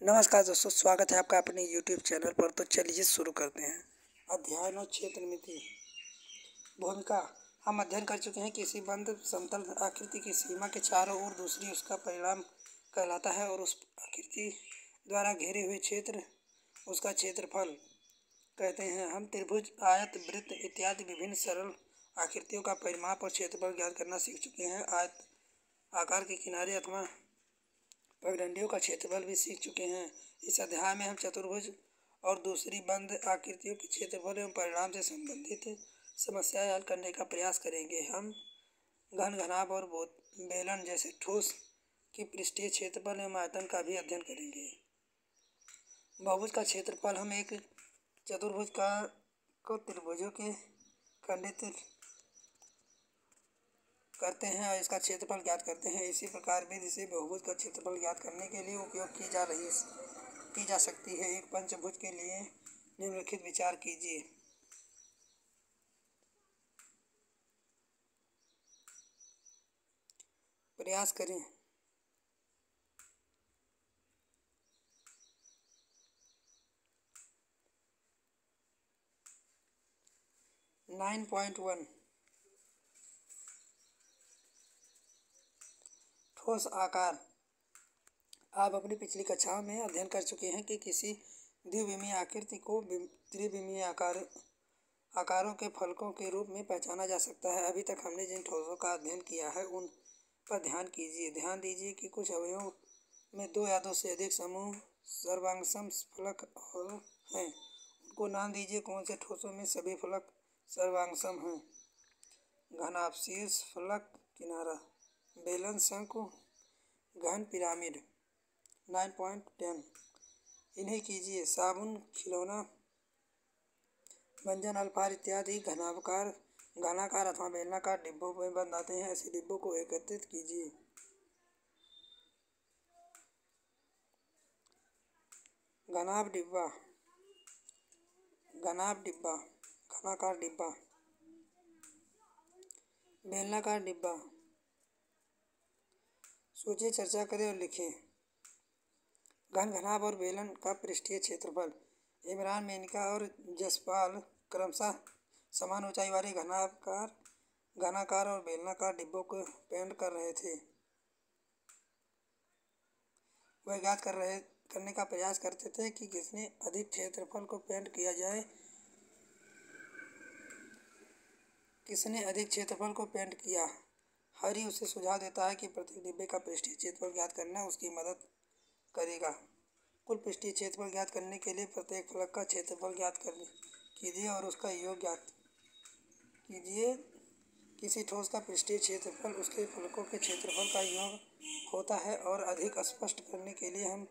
नमस्कार दोस्तों, स्वागत है आपका अपने YouTube चैनल पर। तो चलिए शुरू करते हैं। अध्ययन और क्षेत्र मिति भूमिका। हम अध्ययन कर चुके हैं किसी बंद समतल आकृति की सीमा के चारों ओर दूसरी उसका परिणाम कहलाता है और उस आकृति द्वारा घेरे हुए क्षेत्र उसका क्षेत्रफल कहते हैं। हम त्रिभुज, आयत, वृत्त इत्यादि विभिन्न सरल आकृतियों का परिमाप और क्षेत्रफल ज्ञात करना सीख चुके हैं। आयत आकार के किनारे अथवा पगडंडियों का क्षेत्रफल भी सीख चुके हैं। इस अध्याय में हम चतुर्भुज और दूसरी बंद आकृतियों के क्षेत्रफल एवं परिणाम से संबंधित समस्याएं हल करने का प्रयास करेंगे। हम घन, घनाभ और बेलन जैसे ठोस की पृष्ठीय क्षेत्रफल एवं आयतन का भी अध्ययन करेंगे। बहुभुज का क्षेत्रफल। हम एक चतुर्भुज को त्रिभुजों के खंडित करते हैं और इसका क्षेत्रफल ज्ञात करते हैं। इसी प्रकार विधि से बहुभुज का क्षेत्रफल ज्ञात करने के लिए उपयोग की जा सकती है। एक पंचभुज के लिए निम्नलिखित विचार कीजिए। प्रयास करें। 9.1 ठोस आकार। आप अपनी पिछली कक्षाओं में अध्ययन कर चुके हैं कि किसी द्विविमीय आकृति को त्रिविमीय आकारों के फलकों के रूप में पहचाना जा सकता है। अभी तक हमने जिन ठोसों का अध्ययन किया है उन पर ध्यान कीजिए। ध्यान दीजिए कि कुछ अवयवों में दो या दो से अधिक समूह सर्वांगसम फलक हैं। उनको नाम दीजिए। कौन से ठोसों में सभी फलक सर्वांगसम हैं? घनाभ, शीर्ष फलक, किनारा, बेलन, शंकु, घन, पिरामिड। 9.10 इन्हें कीजिए। साबुन, खिलौना, व्यंजन, अल्पाहार इत्यादि घनाकार अथवा बेलनाकार डिब्बों में बंद आते हैं। ऐसे डिब्बों को एकत्रित कीजिए। घनाभ डिब्बा, घनाकार डिब्बा, बेलनाकार डिब्बा। सोचिए, चर्चा करें और लिखें। घन, घनाभ और बेलन का पृष्ठीय क्षेत्रफल। इमरान, मेनका और जसपाल क्रमशः समान ऊंचाई वाले घनाकार और बेलनाकार डिब्बों को पेंट कर रहे थे। वह ज्ञात करने का प्रयास करते थे कि किसने अधिक क्षेत्रफल को पेंट किया जाए। किसने अधिक क्षेत्रफल को पेंट किया। हरी उसे सुझाव देता है कि प्रत्येक डिब्बे का पृष्ठीय क्षेत्रफल ज्ञात करना उसकी मदद करेगा। कुल पृष्ठीय क्षेत्रफल ज्ञात करने के लिए प्रत्येक फलक का क्षेत्रफल ज्ञात कीजिए और उसका योग ज्ञात कीजिए। किसी ठोस का पृष्ठीय क्षेत्रफल उसके फलकों के क्षेत्रफल का योग होता है। और अधिक स्पष्ट करने के लिए हम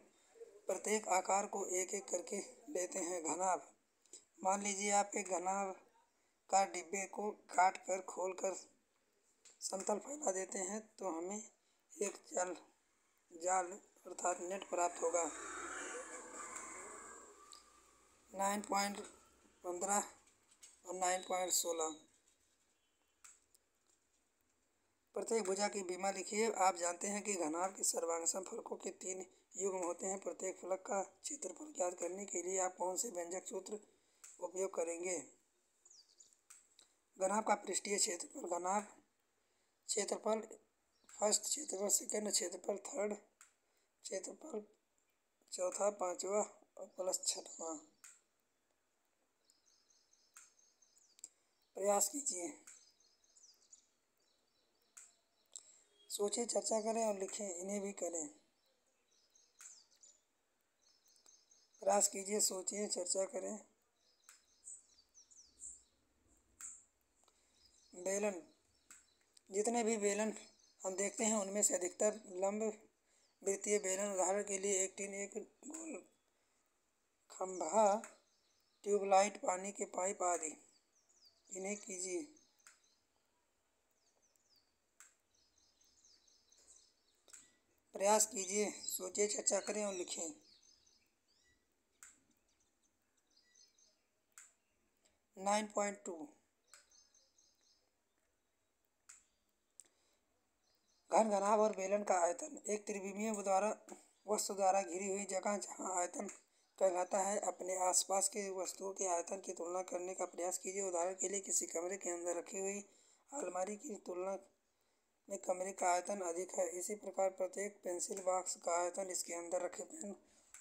प्रत्येक आकार को एक एक करके लेते हैं। घनाभ। मान लीजिए आप एक घनाभ का डिब्बे को काट कर खोल कर समतल फैला देते हैं तो हमें एक जाल अर्थात नेट प्राप्त होगा। 9.15 और 9.16 प्रत्येक भुजा की बीमा लिखिए। आप जानते हैं कि घनाभ के सर्वांगसम फलकों के 3 युग्म होते हैं। प्रत्येक फलक का क्षेत्रफल ज्ञात करने के लिए आप कौन से व्यंजक सूत्र उपयोग करेंगे? घनाभ का पृष्ठीय क्षेत्रफल। घनाभ क्षेत्रफल फर्स्ट, क्षेत्रफल सेकंड, क्षेत्रफल थर्ड, क्षेत्रफल चौथा, पांचवा और प्लस छठवां। प्रयास कीजिए। सोचिए, चर्चा करें और लिखें। इन्हें भी करें। प्रयास कीजिए, सोचिए, चर्चा करें। बेलन। जितने भी बेलन हम देखते हैं उनमें से अधिकतर लंब वृत्तीय बेलन। उदाहरण के लिए एक टीन, एक गोल खंभा, ट्यूबलाइट, पानी के पाइप आदि। इन्हें कीजिए। प्रयास कीजिए, सोचिए, चर्चा करें और लिखें। 9.2 घन, घनाभ और बेलन का आयतन। एक त्रिविमीय द्वारा वस्तु द्वारा घिरी हुई जगह जहाँ आयतन कहलाता है। अपने आसपास के वस्तुओं के आयतन की तुलना करने का प्रयास कीजिए। उदाहरण के लिए किसी कमरे के अंदर रखी हुई अलमारी की तुलना में कमरे का आयतन अधिक है। इसी प्रकार प्रत्येक पेंसिल बॉक्स का आयतन इसके अंदर रखे पेन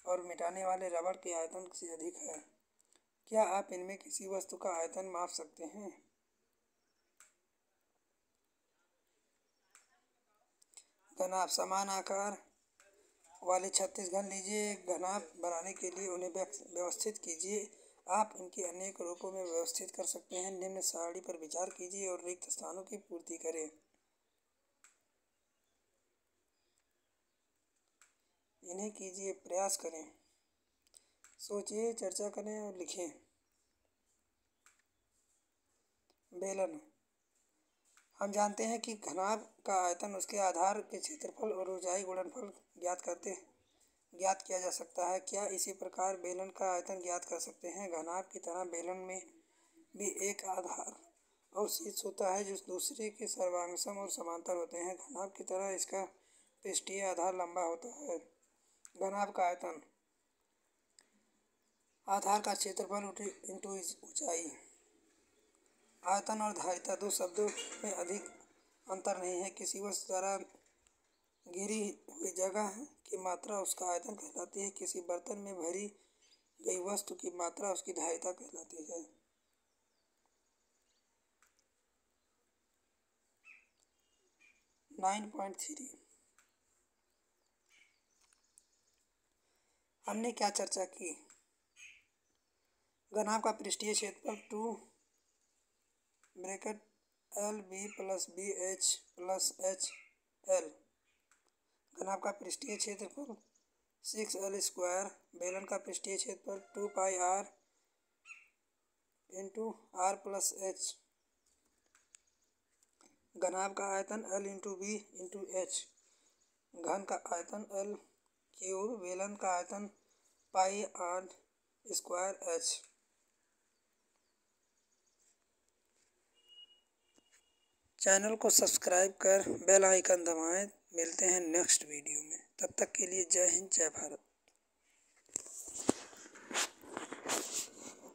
और मिटाने वाले रबड़ के आयतन से अधिक है। क्या आप इनमें किसी वस्तु का आयतन माप सकते हैं? घनाभ समान आकार वाले 36 घन लीजिए। एक घनाभ बनाने के लिए उन्हें व्यवस्थित कीजिए। आप इनके अनेक रूपों में व्यवस्थित कर सकते हैं। निम्न सारणी पर विचार कीजिए और रिक्त स्थानों की पूर्ति करें। इन्हें कीजिए, प्रयास करें, सोचिए, चर्चा करें और लिखें। बेलन। हम जानते हैं कि घनाभ का आयतन उसके आधार के क्षेत्रफल और ऊंचाई गुणनफल ज्ञात किया जा सकता है। क्या इसी प्रकार बेलन का आयतन ज्ञात कर सकते हैं? घनाभ की तरह बेलन में भी एक आधार और शीर्ष होता है जो दूसरे के सर्वांगसम और समांतर होते हैं। घनाभ की तरह इसका पृष्ठीय आधार लंबा होता है। घनाभ का आयतन आधार का क्षेत्रफल इंटू ऊंचाई। आयतन और धारिता दो शब्दों में अधिक अंतर नहीं है। किसी वस्तु द्वारा घिरी हुई जगह की मात्रा उसका आयतन कहलाती है। किसी बर्तन में भरी गई वस्तु की मात्रा उसकी धारिता कहलाती है। 9.3 हमने क्या चर्चा की? घनाभ का पृष्ठीय क्षेत्रफल 2 घनाभ का पृष्ठीय क्षेत्रफल 6l²। बेलन का पृष्ठीय क्षेत्रफल 2πr × r+h। घनाभ का आयतन l × b × h। घन का आयतन l3। बेलन का आयतन πr²h। चैनल को सब्सक्राइब कर बेल आइकन दबाएं। मिलते हैं नेक्स्ट वीडियो में। तब तक के लिए जय हिंद, जय भारत।